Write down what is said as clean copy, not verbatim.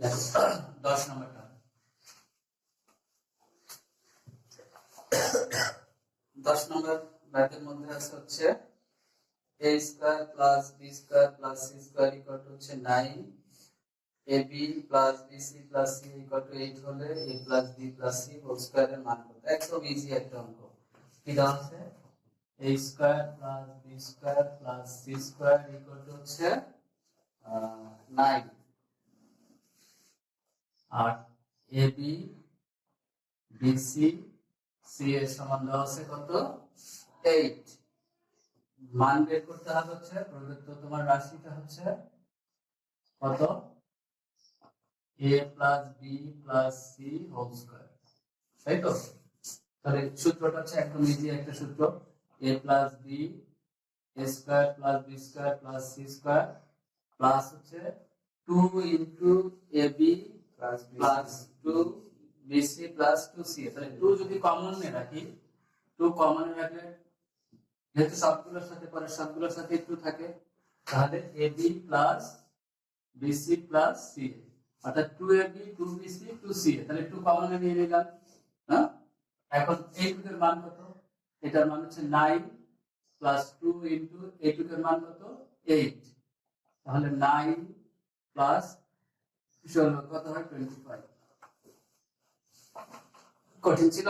10 নম্বরটা 10 নম্বর ব্র্যাকেটের মধ্যে আছে হচ্ছে a square plus b square plus c square equal to হচ্ছে 9, ab plus bc plus c equal to 8 হলে a plus b plus c whole স্কয়ারের মান কত? একদম ইজি একটা অঙ্ক। কি দেওয়া আছে? a square plus b square plus c square equal to হচ্ছে 9, আর ab bc c এর সমান দেওয়া আছে কত? 8। মান বের করতে হবে হচ্ছে প্রদত্ত তোমার রাশিটা হচ্ছে কত? a plus b plus c whole square, তাই তো? তাহলে সূত্রটা হচ্ছে একদম ইজি একটা সূত্র, a plus b a square plus b square plus c square plus হচ্ছে 2 into ab plus 2bc plus 2c। তাহলে 2 যদি কমন নিয়ে রাখি, 2 কমন রাখলে যেহেতু সবগুলোর সাথে পরে সবগুলোর সাথে 2 থাকে, তাহলে ab plus bc plus ca, অর্থাৎ 2ab 2bc 2ca। তাহলে 2 কমন নিয়ে নিলাম, হ্যাঁ? এখন এইটুকের মান কত? এটার মান হচ্ছে 9 প্লাস 2 ইনটু এইটুকের মান কত? 8। তাহলে 9 প্লাস 16 কত হয়? 25। কঠিন ছিল?